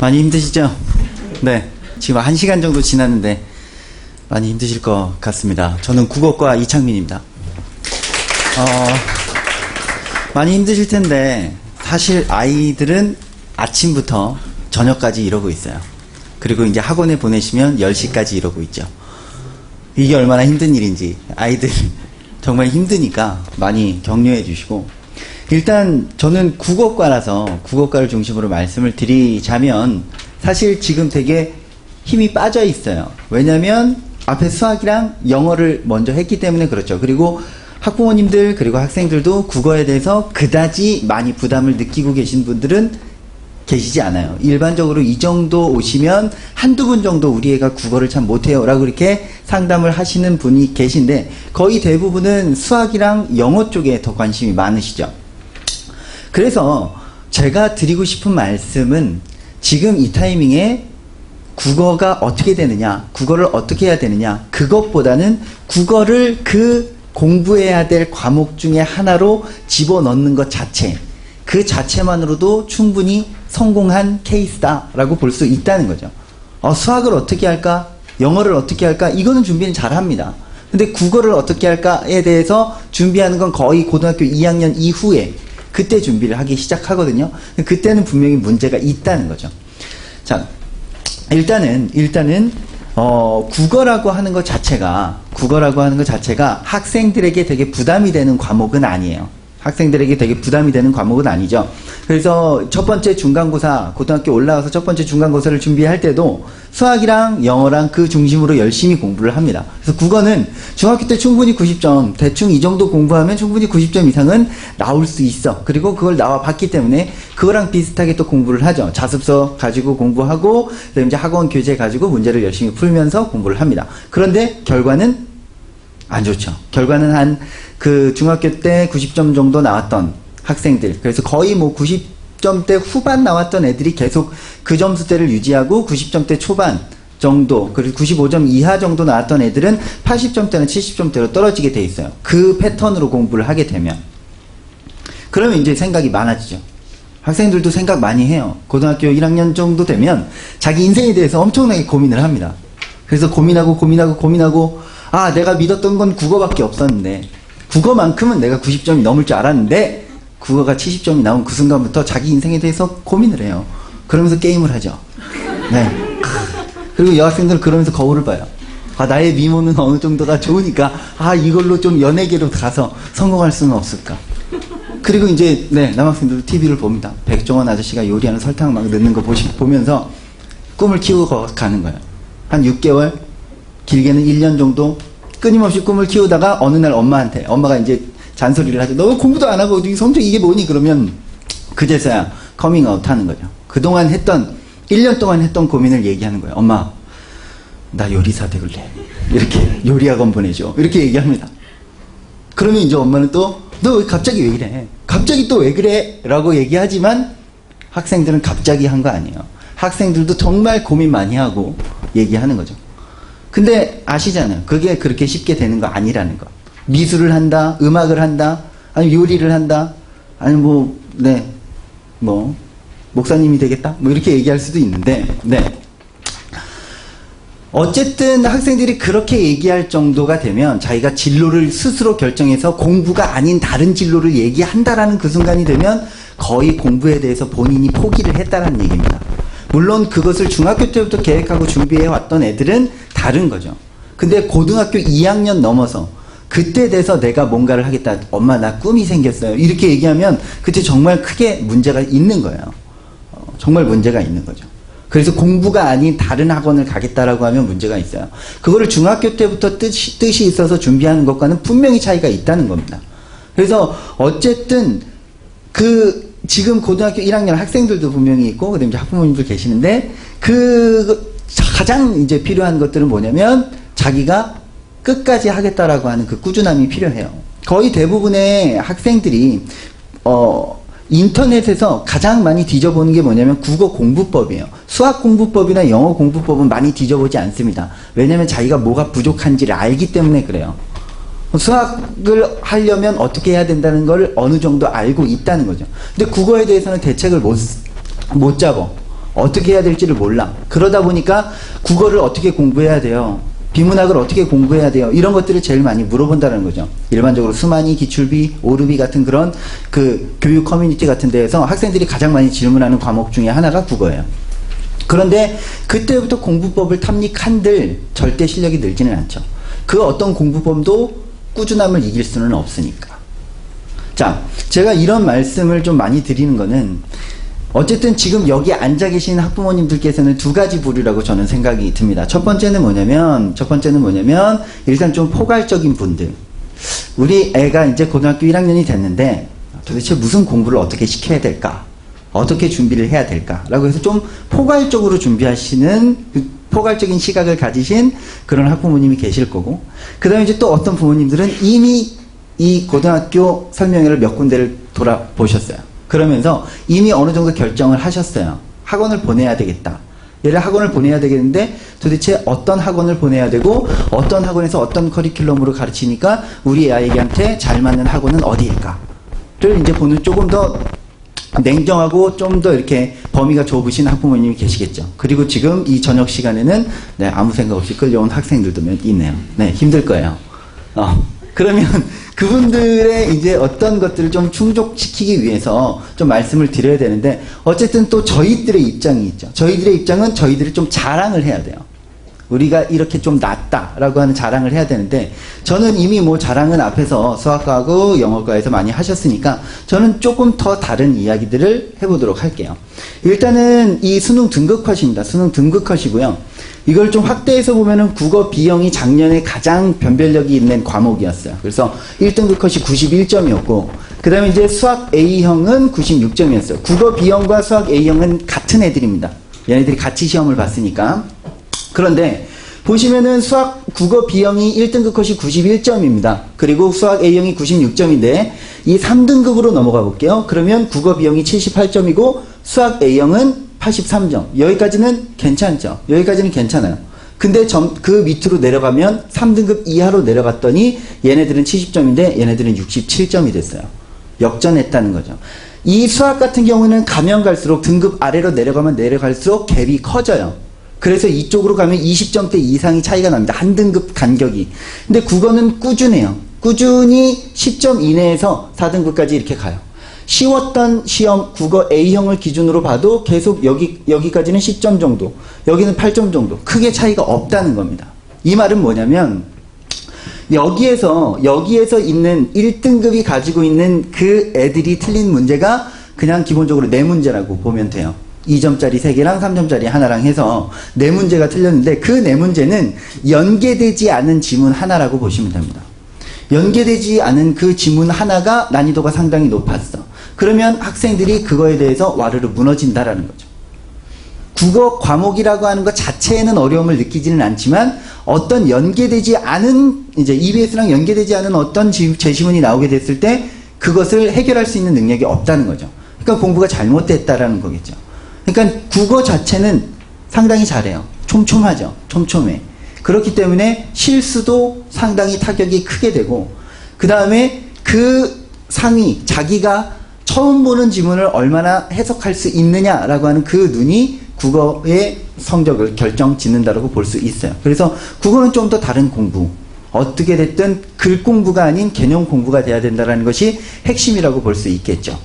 많이 힘드시죠? 네. 지금 1시간 정도 지났는데 많이 힘드실 것 같습니다. 저는 국어과 이창민입니다. 많이 힘드실 텐데 사실 아이들은 아침부터 저녁까지 이러고 있어요. 그리고 이제 학원에 보내시면 10시까지 이러고 있죠. 이게 얼마나 힘든 일인지 아이들 정말 힘드니까 많이 격려해 주시고, 일단 저는 국어과라서 국어과를 중심으로 말씀을 드리자면 사실 지금 되게 힘이 빠져 있어요. 왜냐면 앞에 수학이랑 영어를 먼저 했기 때문에 그렇죠. 그리고 학부모님들 그리고 학생들도 국어에 대해서 그다지 많이 부담을 느끼고 계신 분들은 계시지 않아요. 일반적으로 이 정도 오시면 한두 분 정도 우리 애가 국어를 참 못해요 라고 이렇게 상담을 하시는 분이 계신데, 거의 대부분은 수학이랑 영어 쪽에 더 관심이 많으시죠. 그래서 제가 드리고 싶은 말씀은 지금 이 타이밍에 국어가 어떻게 되느냐, 국어를 어떻게 해야 되느냐, 그것보다는 국어를 그 공부해야 될 과목 중에 하나로 집어넣는 것 자체, 그 자체만으로도 충분히 성공한 케이스다라고 볼 수 있다는 거죠. 수학을 어떻게 할까? 영어를 어떻게 할까? 이거는 준비는 잘 합니다. 근데 국어를 어떻게 할까에 대해서 준비하는 건 거의 고등학교 2학년 이후에 그때 준비를 하기 시작하거든요. 그때는 분명히 문제가 있다는 거죠. 자, 일단은 국어라고 하는 것 자체가 학생들에게 되게 부담이 되는 과목은 아니에요. 학생들에게 되게 부담이 되는 과목은 아니죠. 그래서 첫 번째 중간고사, 고등학교 올라와서 첫 번째 중간고사를 준비할 때도 수학이랑 영어랑 그 중심으로 열심히 공부를 합니다. 그래서 국어는 중학교 때 충분히 90점, 대충 이 정도 공부하면 충분히 90점 이상은 나올 수 있어. 그리고 그걸 나와 봤기 때문에 그거랑 비슷하게 또 공부를 하죠. 자습서 가지고 공부하고, 그다음에 이제 학원 교재 가지고 문제를 열심히 풀면서 공부를 합니다. 그런데 결과는 안 좋죠. 결과는 그 중학교 때 90점 정도 나왔던 학생들, 그래서 거의 뭐 90점대 후반 나왔던 애들이 계속 그 점수대를 유지하고 90점대 초반 정도, 그리고 95점 이하 정도 나왔던 애들은 80점대나 70점대로 떨어지게 돼 있어요. 그 패턴으로 공부를 하게 되면. 그러면 이제 생각이 많아지죠. 학생들도 생각 많이 해요. 고등학교 1학년 정도 되면 자기 인생에 대해서 엄청나게 고민을 합니다. 그래서 고민하고 내가 믿었던 건 국어밖에 없었는데, 국어만큼은 내가 90점이 넘을 줄 알았는데 국어가 70점이 나온 그 순간부터 자기 인생에 대해서 고민을 해요. 그러면서 게임을 하죠. 네. 그리고 여학생들은 그러면서 거울을 봐요. 나의 미모는 어느 정도가 좋으니까 이걸로 좀 연예계로 가서 성공할 수는 없을까. 그리고 이제 남학생들도 TV를 봅니다. 백종원 아저씨가 요리하는 설탕 막 넣는 거 보면서 꿈을 키우고 가는 거예요. 한 6개월, 길게는 1년 정도 끊임없이 꿈을 키우다가 어느 날 엄마가 이제 잔소리를 하죠. 너 공부도 안 하고 성적 이게 뭐니? 그러면 그제서야 커밍아웃 하는 거죠. 그동안 1년 동안 했던 고민을 얘기하는 거예요. 엄마, 나 요리사 되길래 이렇게 요리학원 보내줘. 이렇게 얘기합니다. 그러면 이제 엄마는 또 너 갑자기 왜 이래? 갑자기 또 왜 그래? 라고 얘기하지만 학생들은 갑자기 한 거 아니에요. 학생들도 정말 고민 많이 하고 얘기하는 거죠. 근데 아시잖아요. 그게 그렇게 쉽게 되는 거 아니라는 거. 미술을 한다, 음악을 한다, 아니면 요리를 한다, 아니면 목사님이 되겠다? 이렇게 얘기할 수도 있는데, 어쨌든 학생들이 그렇게 얘기할 정도가 되면 자기가 진로를 스스로 결정해서 공부가 아닌 다른 진로를 얘기한다라는 그 순간이 되면 거의 공부에 대해서 본인이 포기를 했다라는 얘기입니다. 물론 그것을 중학교 때부터 계획하고 준비해 왔던 애들은 다른 거죠. 근데 고등학교 2학년 넘어서 그때 돼서 내가 뭔가를 하겠다. 엄마 나 꿈이 생겼어요. 이렇게 얘기하면 그때 정말 크게 문제가 있는 거예요. 정말 문제가 있는 거죠. 그래서 공부가 아닌 다른 학원을 가겠다라고 하면 문제가 있어요. 그거를 중학교 때부터 뜻이 있어서 준비하는 것과는 분명히 차이가 있다는 겁니다. 그래서 어쨌든 지금 고등학교 1학년 학생들도 분명히 있고, 그다음에 이제 학부모님들 계시는데, 가장 이제 필요한 것들은 뭐냐면, 자기가 끝까지 하겠다라고 하는 그 꾸준함이 필요해요. 거의 대부분의 학생들이, 인터넷에서 가장 많이 뒤져보는 게 뭐냐면 국어 공부법이에요. 수학 공부법이나 영어 공부법은 많이 뒤져보지 않습니다. 왜냐면 자기가 뭐가 부족한지를 알기 때문에 그래요. 수학을 하려면 어떻게 해야 된다는 걸 어느 정도 알고 있다는 거죠. 근데 국어에 대해서는 대책을 못 잡아. 어떻게 해야 될지를 몰라. 그러다 보니까 국어를 어떻게 공부해야 돼요? 비문학을 어떻게 공부해야 돼요? 이런 것들을 제일 많이 물어본다는 거죠. 일반적으로 수만이, 기출비, 오르비 같은 그런 그 교육 커뮤니티 같은 데에서 학생들이 가장 많이 질문하는 과목 중에 하나가 국어예요. 그런데 그때부터 공부법을 탐닉한들 절대 실력이 늘지는 않죠. 그 어떤 공부법도 꾸준함을 이길 수는 없으니까. 자, 제가 이런 말씀을 좀 많이 드리는 거는 어쨌든 지금 여기 앉아 계신 학부모님들께서는 두 가지 부류라고 저는 생각이 듭니다. 첫 번째는 뭐냐면 일단 좀 포괄적인 분들. 우리 애가 이제 고등학교 1학년이 됐는데 도대체 무슨 공부를 어떻게 시켜야 될까? 어떻게 준비를 해야 될까? 라고 해서 좀 포괄적으로 준비하시는 포괄적인 시각을 가지신 그런 학부모님이 계실 거고, 그 다음에 이제 또 어떤 부모님들은 이미 이 고등학교 설명회를 몇 군데를 돌아보셨어요. 그러면서 이미 어느 정도 결정을 하셨어요. 학원을 보내야 되겠다. 얘를 학원을 보내야 되겠는데 도대체 어떤 학원을 보내야 되고 어떤 학원에서 어떤 커리큘럼으로 가르치니까 우리 아이한테 잘 맞는 학원은 어디일까를 이제 보는 조금 더 냉정하고 좀 더 이렇게 범위가 좁으신 학부모님이 계시겠죠. 그리고 지금 이 저녁 시간에는 네, 아무 생각 없이 끌려온 학생들도 몇 있네요. 네, 힘들 거예요. 그러면 그분들의 이제 어떤 것들을 좀 충족시키기 위해서 좀 말씀을 드려야 되는데, 어쨌든 또 저희들의 입장이 있죠. 저희들의 입장은 저희들이 좀 자랑을 해야 돼요. 우리가 이렇게 좀 낫다라고 하는 자랑을 해야 되는데, 저는 이미 뭐 자랑은 앞에서 수학과하고 영어과에서 많이 하셨으니까 저는 조금 더 다른 이야기들을 해보도록 할게요. 일단은 이 수능 등급컷입니다. 수능 등급컷이고요. 이걸 좀 확대해서 보면은 국어 B형이 작년에 가장 변별력이 있는 과목이었어요. 그래서 1등급 컷이 91점이었고, 그 다음에 이제 수학 A형은 96점이었어요. 국어 B형과 수학 A형은 같은 애들입니다. 얘네들이 같이 시험을 봤으니까. 그런데 보시면은 수학 국어 B형이 1등급 컷이 91점입니다. 그리고 수학 A형이 96점인데 이 3등급으로 넘어가 볼게요. 그러면 국어 B형이 78점이고 수학 A형은 83점. 여기까지는 괜찮죠. 여기까지는 괜찮아요. 근데 그 밑으로 내려가면 3등급 이하로 내려갔더니 얘네들은 70점인데 얘네들은 67점이 됐어요. 역전했다는 거죠. 이 수학 같은 경우는 가면 갈수록 등급 아래로 내려가면 내려갈수록 갭이 커져요. 그래서 이쪽으로 가면 20점대 이상이 차이가 납니다. 한 등급 간격이. 근데 국어는 꾸준해요. 꾸준히 10점 이내에서 4등급까지 이렇게 가요. 쉬웠던 시험 국어 A형을 기준으로 봐도 계속 여기까지는 10점 정도, 여기는 8점 정도, 크게 차이가 없다는 겁니다. 이 말은 뭐냐면 여기에서 있는 1등급이 가지고 있는 그 애들이 틀린 문제가 그냥 기본적으로 4문제라고 보면 돼요. 2점짜리 3개랑 3점짜리 하나랑 해서 4문제가 틀렸는데 그 4문제는 연계되지 않은 지문 하나라고 보시면 됩니다. 연계되지 않은 그 지문 하나가 난이도가 상당히 높았어. 그러면 학생들이 그거에 대해서 와르르 무너진다라는 거죠. 국어 과목이라고 하는 것 자체에는 어려움을 느끼지는 않지만 어떤 연계되지 않은 이제 EBS랑 연계되지 않은 어떤 제시문이 나오게 됐을 때 그것을 해결할 수 있는 능력이 없다는 거죠. 그러니까 공부가 잘못됐다라는 거겠죠. 그러니까 국어 자체는 상당히 잘해요. 촘촘하죠. 촘촘해. 그렇기 때문에 실수도 상당히 타격이 크게 되고, 그 다음에 그 상위 자기가 처음 보는 지문을 얼마나 해석할 수 있느냐라고 하는 그 눈이 국어의 성적을 결정짓는다라고 볼 수 있어요. 그래서 국어는 좀 더 다른 공부, 어떻게 됐든 글 공부가 아닌 개념 공부가 돼야 된다는 것이 핵심이라고 볼 수 있겠죠.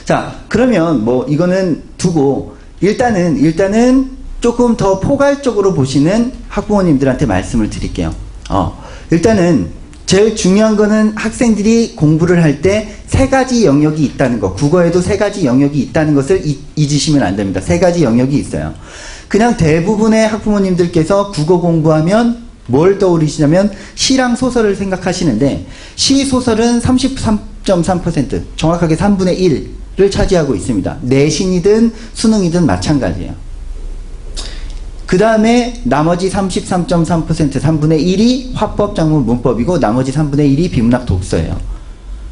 자, 그러면 뭐 이거는 두고 일단은 조금 더 포괄적으로 보시는 학부모님들한테 말씀을 드릴게요. 일단은 제일 중요한 거는 학생들이 공부를 할 때 3가지 영역이 있다는 거. 국어에도 3가지 영역이 있다는 것을 잊으시면 안 됩니다. 3가지 영역이 있어요. 그냥 대부분의 학부모님들께서 국어 공부하면 뭘 떠오르시냐면 시랑 소설을 생각하시는데, 시 소설은 33.3%, 정확하게 3분의 1을 차지하고 있습니다. 내신이든 수능이든 마찬가지예요. 그 다음에 나머지 33.3%, 3분의 1이 화법, 작문, 문법이고 나머지 3분의 1이 비문학, 독서예요.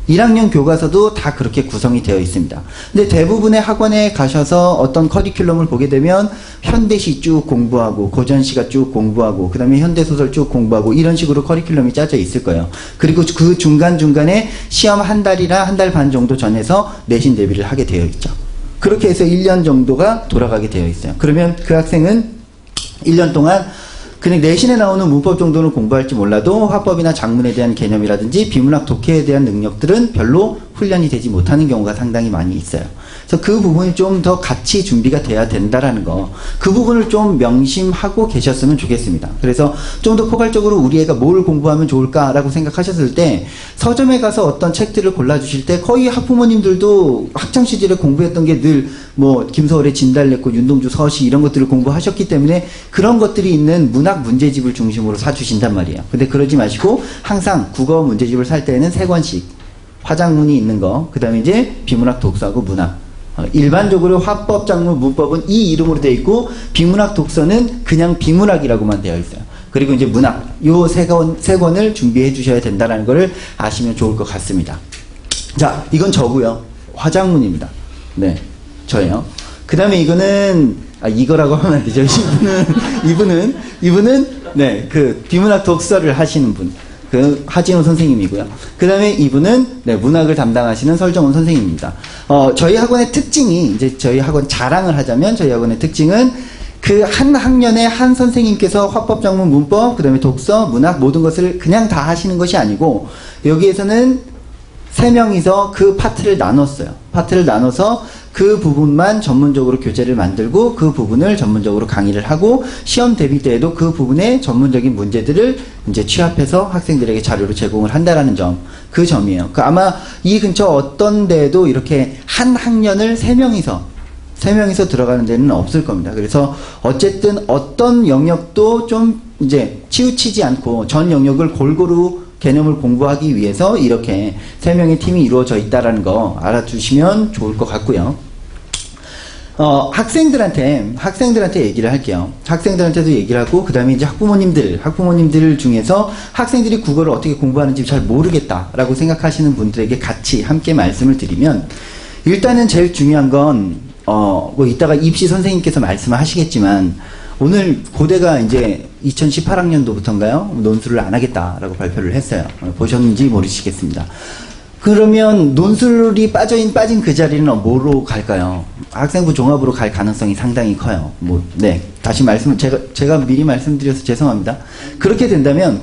1학년 교과서도 다 그렇게 구성이 되어 있습니다. 근데 대부분의 학원에 가셔서 어떤 커리큘럼을 보게 되면 현대시 쭉 공부하고 고전시가 쭉 공부하고 그 다음에 현대소설 쭉 공부하고 이런 식으로 커리큘럼이 짜져 있을 거예요. 그리고 그 중간중간에 시험 한 달이나 한 달 반 정도 전에서 내신 대비를 하게 되어 있죠. 그렇게 해서 1년 정도가 돌아가게 되어 있어요. 그러면 그 학생은 1년 동안 그냥 내신에 나오는 문법 정도는 공부할지 몰라도 화법이나 작문에 대한 개념이라든지 비문학 독해에 대한 능력들은 별로 훈련이 되지 못하는 경우가 상당히 많이 있어요. 그래서 그 부분이 좀 더 같이 준비가 돼야 된다라는 거, 그 부분을 좀 명심하고 계셨으면 좋겠습니다. 그래서 좀 더 포괄적으로 우리 애가 뭘 공부하면 좋을까라고 생각하셨을 때 서점에 가서 어떤 책들을 골라주실 때 거의 학부모님들도 학창시절에 공부했던 게 늘 뭐 김서울의 진달래꽃, 윤동주 서시 이런 것들을 공부하셨기 때문에 그런 것들이 있는 문학 문제집을 중심으로 사주신단 말이에요. 근데 그러지 마시고 항상 국어 문제집을 살 때는 3권씩 화작문이 있는 거, 그 다음에 이제 비문학 독서하고 문학. 일반적으로 화법, 작문, 문법은 이 이름으로 되어 있고 비문학 독서는 그냥 비문학이라고만 되어 있어요. 그리고 이제 문학, 요 세 권을 준비해 주셔야 된다는 것을 아시면 좋을 것 같습니다. 자, 이건 저고요. 화작문입니다. 네, 저예요. 그 다음에 이거는 이거라고 하면 안 되죠. 이분은 네, 그 비문학 독서를 하시는 분. 그 하진우 선생님이고요. 그 다음에 이분은 네, 문학을 담당하시는 설정원 선생님입니다. 저희 학원의 특징이 이제 저희 학원 자랑을 하자면 저희 학원의 특징은 그 한 학년에 한 선생님께서 화법, 작문, 문법, 그 다음에 독서, 문학 모든 것을 그냥 다 하시는 것이 아니고 여기에서는 3명이서 그 파트를 나눴어요. 파트를 나눠서 그 부분만 전문적으로 교재를 만들고 그 부분을 전문적으로 강의를 하고 시험 대비 때에도 그 부분의 전문적인 문제들을 이제 취합해서 학생들에게 자료로 제공을 한다라는 점, 그 점이에요. 아마 이 근처 어떤 데에도 이렇게 한 학년을 3명이서 들어가는 데는 없을 겁니다. 그래서 어쨌든 어떤 영역도 좀 이제 치우치지 않고 전 영역을 골고루 개념을 공부하기 위해서 이렇게 3명의 팀이 이루어져 있다는 거 알아두시면 좋을 것 같고요. 학생들한테 얘기를 할게요. 학생들한테도 얘기를 하고, 그 다음에 이제 학부모님들 중에서 학생들이 국어를 어떻게 공부하는지 잘 모르겠다라고 생각하시는 분들에게 같이 함께 말씀을 드리면, 일단은 제일 중요한 건, 뭐 이따가 입시 선생님께서 말씀을 하시겠지만, 오늘 고대가 이제 2018학년도부터인가요? 논술을 안 하겠다라고 발표를 했어요. 보셨는지 모르시겠습니다. 그러면 논술이 빠진 그 자리는 뭐로 갈까요? 학생부 종합으로 갈 가능성이 상당히 커요. 네. 다시 제가 미리 말씀드려서 죄송합니다. 그렇게 된다면,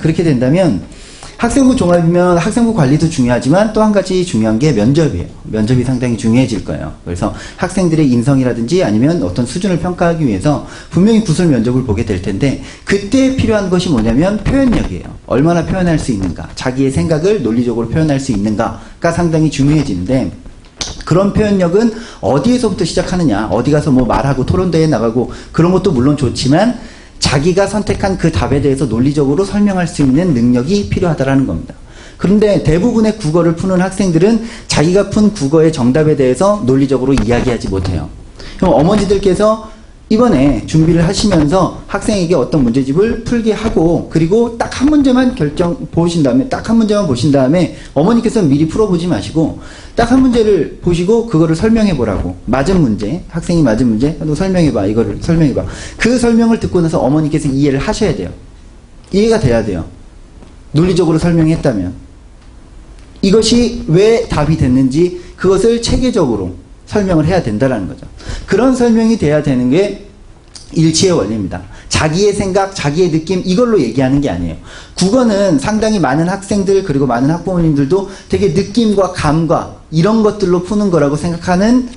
학생부 종합이면 학생부 관리도 중요하지만 또 한 가지 중요한 게 면접이에요. 면접이 상당히 중요해질 거예요. 그래서 학생들의 인성이라든지 아니면 어떤 수준을 평가하기 위해서 분명히 구술 면접을 보게 될 텐데 그때 필요한 것이 뭐냐면 표현력이에요. 얼마나 표현할 수 있는가, 자기의 생각을 논리적으로 표현할 수 있는가가 상당히 중요해지는데 그런 표현력은 어디에서부터 시작하느냐, 어디 가서 뭐 말하고 토론대회에 나가고 그런 것도 물론 좋지만 자기가 선택한 그 답에 대해서 논리적으로 설명할 수 있는 능력이 필요하다라는 겁니다. 그런데 대부분의 국어를 푸는 학생들은 자기가 푼 국어의 정답에 대해서 논리적으로 이야기하지 못해요. 그럼 어머니들께서 이번에 준비를 하시면서 학생에게 어떤 문제집을 풀게 하고 그리고 딱 한 문제만 딱 한 문제만 보신 다음에 어머니께서는 미리 풀어보지 마시고 딱 한 문제를 보시고 그거를 설명해 보라고. 맞은 문제, 학생이 맞은 문제, 너 설명해봐. 이거를 설명해봐. 그 설명을 듣고 나서 어머니께서 이해를 하셔야 돼요. 이해가 돼야 돼요. 논리적으로 설명했다면. 이것이 왜 답이 됐는지 그것을 체계적으로 설명을 해야 된다는 거죠. 그런 설명이 돼야 되는 게 일치의 원리입니다. 자기의 생각, 자기의 느낌 이걸로 얘기하는 게 아니에요. 국어는 상당히 많은 학생들 그리고 많은 학부모님들도 되게 느낌과 감과 이런 것들로 푸는 거라고 생각하는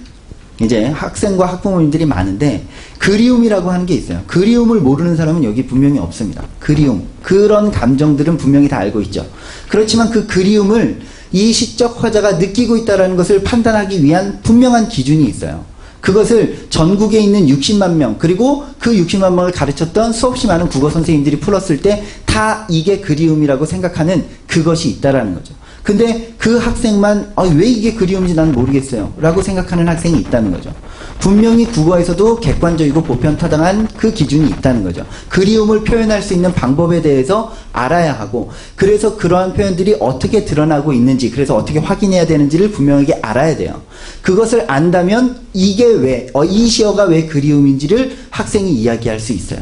이제 학생과 학부모님들이 많은데 그리움이라고 하는 게 있어요. 그리움을 모르는 사람은 여기 분명히 없습니다. 그리움. 그런 감정들은 분명히 다 알고 있죠. 그렇지만 그 그리움을 이 시적 화자가 느끼고 있다는 것을 판단하기 위한 분명한 기준이 있어요. 그것을 전국에 있는 60만 명 그리고 그 60만 명을 가르쳤던 수없이 많은 국어 선생님들이 풀었을 때 다 이게 그리움이라고 생각하는 그것이 있다라는 거죠. 근데 그 학생만 왜 이게 그리움인지 난 모르겠어요 라고 생각하는 학생이 있다는 거죠. 분명히 국어에서도 객관적이고 보편타당한 그 기준이 있다는 거죠. 그리움을 표현할 수 있는 방법에 대해서 알아야 하고 그래서 그러한 표현들이 어떻게 드러나고 있는지 그래서 어떻게 확인해야 되는지를 분명하게 알아야 돼요. 그것을 안다면 이게 왜 이 시어가 왜 그리움인지를 학생이 이야기할 수 있어요.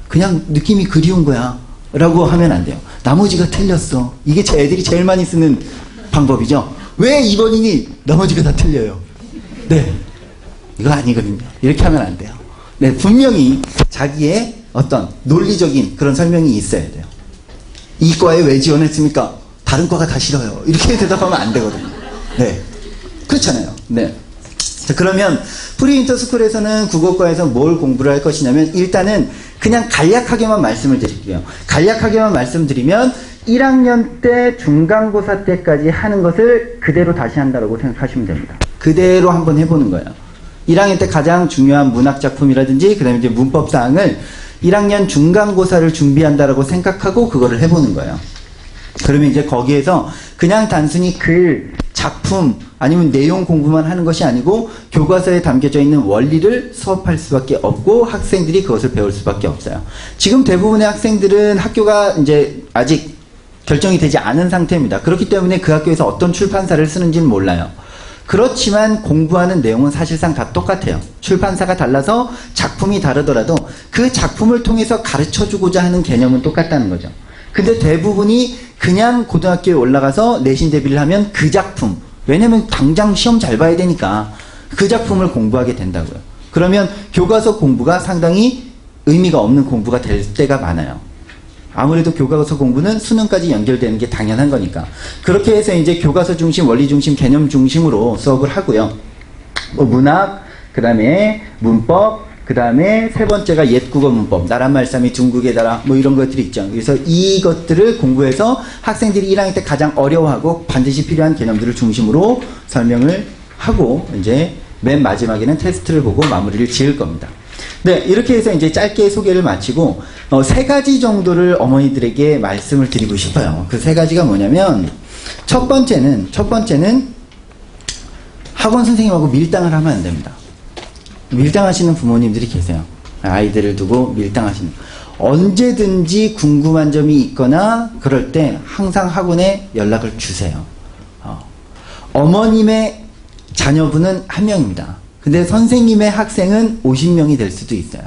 그냥 느낌이 그리운 거야 라고 하면 안 돼요. 나머지가 틀렸어. 이게 애들이 제일 많이 쓰는 방법이죠. 왜 2번이니 나머지가 다 틀려요. 네. 이거 아니거든요. 이렇게 하면 안 돼요. 네, 분명히 자기의 어떤 논리적인 그런 설명이 있어야 돼요. 이 과에 왜 지원했습니까? 다른 과가 다 싫어요. 이렇게 대답하면 안 되거든요. 네. 그렇잖아요. 네. 자, 그러면 프리인터스쿨에서는 국어과에서 뭘 공부를 할 것이냐면 일단은 그냥 간략하게만 말씀을 드릴게요. 간략하게만 말씀드리면 1학년 때 중간고사 때까지 하는 것을 그대로 다시 한다고 생각하시면 됩니다. 그대로 한번 해보는 거예요. 1학년 때 가장 중요한 문학작품이라든지 그 다음에 이제 문법사항을 1학년 중간고사를 준비한다라고 생각하고 그거를 해보는 거예요. 그러면 이제 거기에서 그냥 단순히 글, 작품 아니면 내용 공부만 하는 것이 아니고 교과서에 담겨져 있는 원리를 수업할 수밖에 없고 학생들이 그것을 배울 수밖에 없어요. 지금 대부분의 학생들은 학교가 이제 아직 결정이 되지 않은 상태입니다. 그렇기 때문에 그 학교에서 어떤 출판사를 쓰는지는 몰라요. 그렇지만 공부하는 내용은 사실상 다 똑같아요. 출판사가 달라서 작품이 다르더라도 그 작품을 통해서 가르쳐주고자 하는 개념은 똑같다는 거죠. 근데 대부분이 그냥 고등학교에 올라가서 내신 대비를 하면 그 작품, 왜냐면 당장 시험 잘 봐야 되니까 그 작품을 공부하게 된다고요. 그러면 교과서 공부가 상당히 의미가 없는 공부가 될 때가 많아요. 아무래도 교과서 공부는 수능까지 연결되는 게 당연한 거니까. 그렇게 해서 이제 교과서 중심, 원리 중심, 개념 중심으로 수업을 하고요. 뭐 문학, 그 다음에 문법, 그 다음에 세 번째가 옛국어 문법, 나란말싸미, 둥국의 나라, 뭐 이런 것들이 있죠. 그래서 이것들을 공부해서 학생들이 1학년 때 가장 어려워하고 반드시 필요한 개념들을 중심으로 설명을 하고 이제 맨 마지막에는 테스트를 보고 마무리를 지을 겁니다. 네, 이렇게 해서 이제 짧게 소개를 마치고 세 가지 정도를 어머니들에게 말씀을 드리고 싶어요. 그 세 가지가 뭐냐면 첫 번째는 학원 선생님하고 밀당을 하면 안 됩니다. 밀당하시는 부모님들이 계세요. 아이들을 두고 밀당하시는. 언제든지 궁금한 점이 있거나 그럴 때 항상 학원에 연락을 주세요. 어머님의 자녀분은 한 명입니다. 근데 선생님의 학생은 50명이 될 수도 있어요.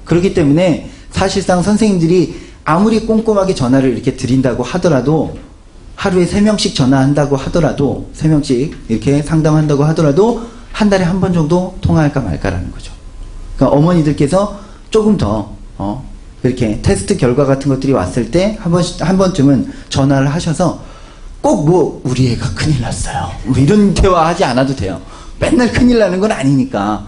그렇기 때문에 사실상 선생님들이 아무리 꼼꼼하게 전화를 이렇게 드린다고 하더라도 하루에 3명씩 전화한다고 하더라도 3명씩 이렇게 상담한다고 하더라도 한 달에 한 번 정도 통화할까 말까라는 거죠. 그러니까 어머니들께서 조금 더 이렇게 테스트 결과 같은 것들이 왔을 때 한 번쯤은 전화를 하셔서 꼭 뭐 우리 애가 큰일 났어요. 뭐 이런 대화하지 않아도 돼요. 맨날 큰일 나는 건 아니니까.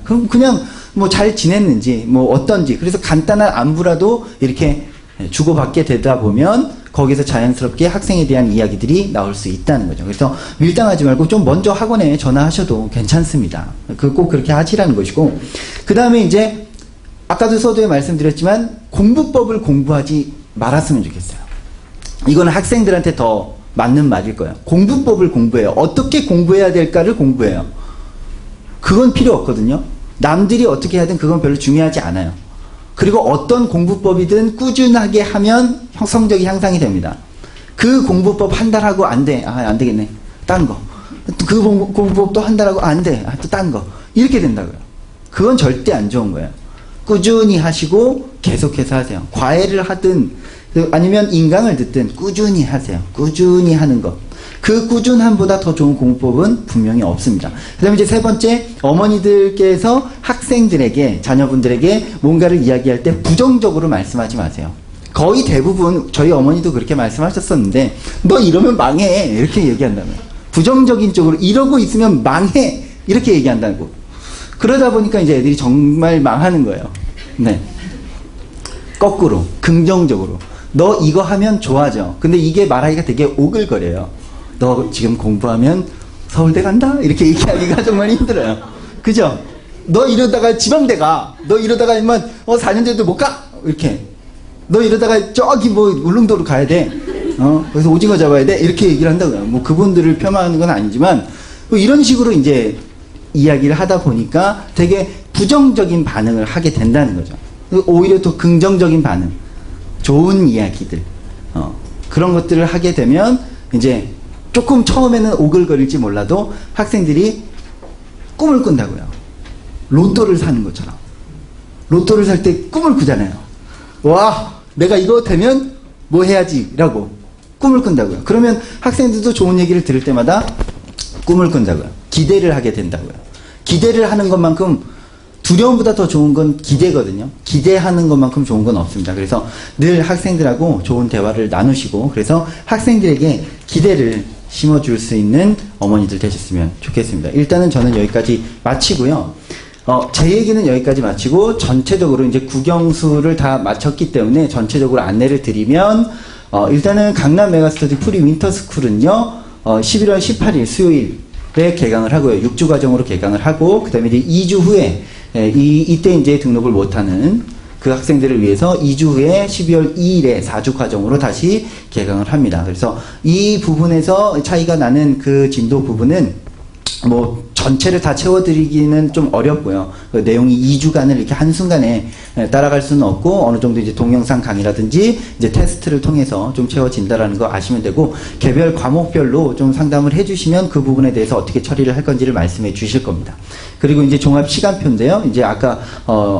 그럼 그냥 뭐 잘 지냈는지 뭐 어떤지 그래서 간단한 안부라도 이렇게 주고받게 되다 보면 거기서 자연스럽게 학생에 대한 이야기들이 나올 수 있다는 거죠. 그래서 밀당하지 말고 좀 먼저 학원에 전화하셔도 괜찮습니다. 꼭 그렇게 하시라는 것이고, 그 다음에 이제 아까도 서두에 말씀드렸지만 공부법을 공부하지 말았으면 좋겠어요. 이거는 학생들한테 더 맞는 말일 거예요. 공부법을 공부해요. 어떻게 공부해야 될까를 공부해요. 그건 필요 없거든요. 남들이 어떻게 하든 그건 별로 중요하지 않아요. 그리고 어떤 공부법이든 꾸준하게 하면 성적이 향상이 됩니다. 그 공부법 한 달 하고 안 돼. 안 되겠네. 딴 거. 그 공부법 또 한 달 하고 안 돼. 또 딴 거. 이렇게 된다고요. 그건 절대 안 좋은 거예요. 꾸준히 하시고 계속해서 하세요. 과외를 하든 아니면 인강을 듣든 꾸준히 하세요. 꾸준히 하는 것. 그 꾸준함보다 더 좋은 공부법은 분명히 없습니다. 그 다음에 이제 세 번째, 어머니들께서 학생들에게, 자녀분들에게 뭔가를 이야기할 때 부정적으로 말씀하지 마세요. 거의 대부분 저희 어머니도 그렇게 말씀하셨었는데 너 이러면 망해 이렇게 얘기한다고요. 부정적인 쪽으로 이러고 있으면 망해 이렇게 얘기한다고. 그러다 보니까 이제 애들이 정말 망하는 거예요. 네. 거꾸로 긍정적으로 너 이거 하면 좋아져. 근데 이게 말하기가 되게 오글거려요. 너 지금 공부하면 서울대 간다? 이렇게 얘기하기가 정말 힘들어요. 그죠? 너 이러다가 지방대 가. 너 이러다가 인만 4년제도 못 가? 이렇게. 너 이러다가 저기 뭐 울릉도로 가야 돼. 그래서 오징어 잡아야 돼. 이렇게 얘기를 한다고요. 뭐 그분들을 폄하하는 건 아니지만 뭐 이런 식으로 이제 이야기를 하다 보니까 되게 부정적인 반응을 하게 된다는 거죠. 오히려 더 긍정적인 반응, 좋은 이야기들, 그런 것들을 하게 되면 이제 조금 처음에는 오글거릴지 몰라도 학생들이 꿈을 꾼다고요. 로또를 사는 것처럼. 로또를 살 때 꿈을 꾸잖아요. 와, 내가 이거 되면 뭐 해야지 라고 꿈을 꾼다고요. 그러면 학생들도 좋은 얘기를 들을 때마다 꿈을 꾼다고요. 기대를 하게 된다고요. 기대를 하는 것만큼 두려움보다 더 좋은 건 기대거든요. 기대하는 것만큼 좋은 건 없습니다. 그래서 늘 학생들하고 좋은 대화를 나누시고, 그래서 학생들에게 기대를 심어줄 수 있는 어머니들 되셨으면 좋겠습니다. 일단은 저는 여기까지 마치고요. 제 얘기는 여기까지 마치고, 전체적으로 이제 국영수를 다 마쳤기 때문에 전체적으로 안내를 드리면, 일단은 강남 메가스터디 프리 윈터스쿨은요, 11월 18일 수요일에 개강을 하고요. 6주 과정으로 개강을 하고, 그 다음에 이제 2주 후에, 이때 이제 등록을 못하는 그 학생들을 위해서 2주 후에 12월 2일에 4주 과정으로 다시 개강을 합니다. 그래서 이 부분에서 차이가 나는 그 진도 부분은 뭐 전체를 다 채워드리기는 좀 어렵고요. 그 내용이 2주간을 이렇게 한순간에 따라갈 수는 없고, 어느 정도 이제 동영상 강의라든지 이제 테스트를 통해서 좀 채워진다라는 거 아시면 되고, 개별 과목별로 좀 상담을 해주시면 그 부분에 대해서 어떻게 처리를 할 건지를 말씀해 주실 겁니다. 그리고 이제 종합 시간표인데요. 이제 아까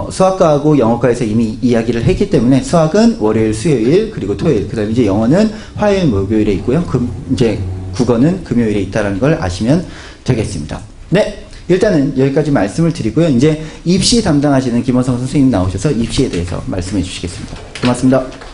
수학과하고 영어과에서 이미 이야기를 했기 때문에 수학은 월요일, 수요일, 그리고 토요일, 그다음에 이제 영어는 화요일, 목요일에 있고요. 이제 국어는 금요일에 있다라는 걸 아시면 되겠습니다. 네, 일단은 여기까지 말씀을 드리고요. 이제 입시 담당하시는 김원성 선생님 나오셔서 입시에 대해서 말씀해 주시겠습니다. 고맙습니다.